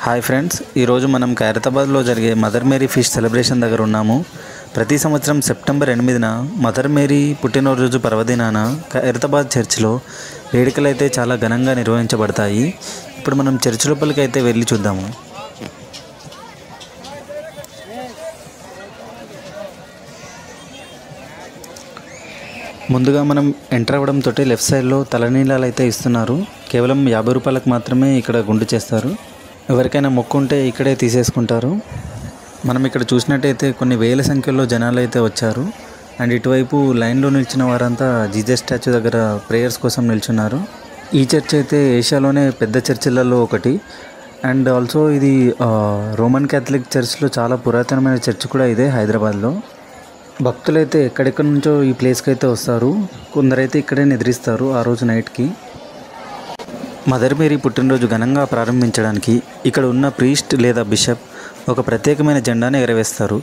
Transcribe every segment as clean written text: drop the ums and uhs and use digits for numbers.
Hi friends, ఈరోజు మనం ఖైరతాబాద్లో జరిగే మదర్ మేరీ ఫీస్ట్ సెలబ్రేషన్ దగ్గర ఉన్నాము. ప్రతి సంవత్సరం సెప్టెంబర్ 8న మదర్ మేరీ పుట్టినరోజు పర్వదినాన ఖైరతాబాద్ చర్చిలో వేడుకలు అయితే చాలా ఘనంగా నిర్వహించబడతాయి. ఇప్పుడు మనం చర్చ్ లోపలికి అయితే వెళ్ళి చూద్దాము. ముందుగా మనం ఎంటర్ అవ్వడంతో లెఫ్ట్ సైడ్లో తలనీలాలు అయితే ఇస్తున్నారు. కేవలం 50 రూపాయలకు మాత్రమే ఇక్కడ గుండు చేస్తారు. ఎవరికైనా మొక్కు ఉంటే ఇక్కడే తీసేసుకుంటారు. మనం ఇక్కడ చూసినట్టయితే కొన్ని వేల సంఖ్యలో జనాలు అయితే వచ్చారు. అండ్ ఇటువైపు లైన్లో నిల్చిన వారంతా జీసస్ స్టాచ్యూ దగ్గర ప్రేయర్స్ కోసం నిల్చున్నారు. ఈ చర్చ్ అయితే ఏషియాలోనే పెద్ద చర్చిలలో ఒకటి. అండ్ ఆల్సో ఇది రోమన్ క్యాథలిక్ చర్చ్లో చాలా పురాతనమైన చర్చ్ కూడా ఇదే హైదరాబాద్లో. భక్తులైతే ఎక్కడెక్కడి నుంచో ఈ ప్లేస్కి అయితే వస్తారు. కొందరైతే ఇక్కడే నిద్రిస్తారు ఆ రోజు నైట్కి. మదర్ మేరీ పుట్టినరోజు ఘనంగా ప్రారంభించడానికి ఇక్కడ ఉన్న ప్రీస్ట్ లేదా బిషప్ ఒక ప్రత్యేకమైన జెండాను ఎగరవేస్తారు.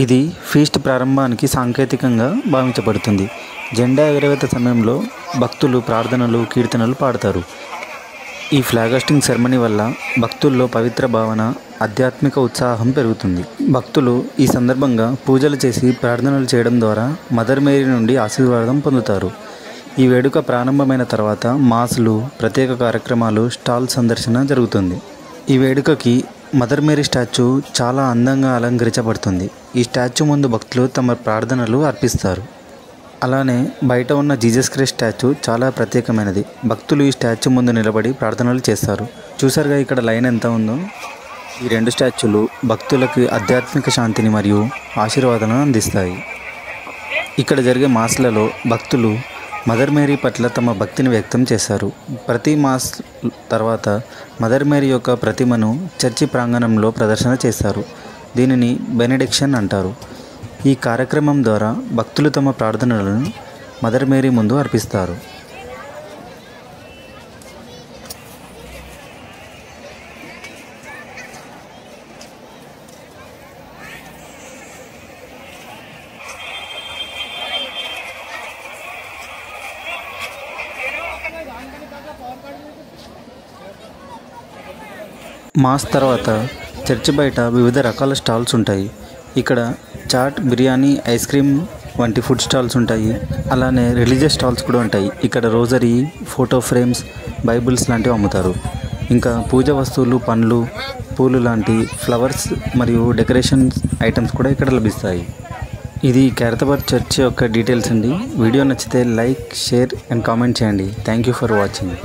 ఇది ఫీస్ట్ ప్రారంభానికి సాంకేతికంగా భావించబడుతుంది. జెండా ఎగరవేత సమయంలో భక్తులు ప్రార్థనలు, కీర్తనలు పాడతారు. ఈ ఫ్లాగ్ హోస్టింగ్ సెరమనీ వల్ల భక్తుల్లో పవిత్ర భావన, ఆధ్యాత్మిక ఉత్సాహం పెరుగుతుంది. భక్తులు ఈ సందర్భంగా పూజలు చేసి ప్రార్థనలు చేయడం ద్వారా మదర్ మేరీ నుండి ఆశీర్వాదం పొందుతారు. ఈ వేడుక ప్రారంభమైన తర్వాత మాస్లు, ప్రత్యేక కార్యక్రమాలు, స్టాల్ సందర్శన జరుగుతుంది. ఈ వేడుకకి మదర్ మేరీ స్టాచ్యూ చాలా అందంగా అలంకరించబడుతుంది. ఈ స్టాచ్యూ ముందు భక్తులు తమ ప్రార్థనలు అర్పిస్తారు. అలానే బయట ఉన్న జీసస్ క్రైస్ట్ స్టాచ్యూ చాలా ప్రత్యేకమైనది. భక్తులు ఈ స్టాచ్యూ ముందు నిలబడి ప్రార్థనలు చేస్తారు. చూసారుగా ఇక్కడ లైన్ ఎంత ఉందో. ఈ రెండు స్టాచ్యూలు భక్తులకు ఆధ్యాత్మిక శాంతిని మరియు ఆశీర్వాదాలను అందిస్తాయి. ఇక్కడ జరిగే మాస్లలో భక్తులు మదర్ మేరీ పట్ల తమ భక్తిని వ్యక్తం చేశారు. ప్రతి మాస్ తర్వాత మదర్ మేరీ యొక్క ప్రతిమను చర్చి ప్రాంగణంలో ప్రదర్శన చేస్తారు. దీనిని బెనెడిక్షన్ అంటారు. ఈ కార్యక్రమం ద్వారా భక్తులు తమ ప్రార్థనలను మదర్ మేరీ ముందు అర్పిస్తారు. మాస్ తర్వాత చర్చి బయట వివిధ రకాల స్టాల్స్ ఉంటాయి. ఇక్కడ చాట్, బిర్యానీ, ఐస్ క్రీమ్ వంటి ఫుడ్ స్టాల్స్ ఉంటాయి. అలానే రిలీజియస్ స్టాల్స్ కూడా ఉంటాయి. ఇక్కడ రోజరీ, ఫోటో ఫ్రేమ్స్, బైబిల్స్ లాంటివి అమ్ముతారు. ఇంకా పూజ వస్తువులు, పండ్లు, పూలు లాంటి ఫ్లవర్స్ మరియు డెకరేషన్ ఐటమ్స్ కూడా ఇక్కడ లభిస్తాయి. ఇది ఖైరతాబాద్ చర్చ్ యొక్క డీటెయిల్స్ అండి. వీడియో నచ్చితే లైక్, షేర్ అండ్ కామెంట్ చేయండి. Thank you for watching.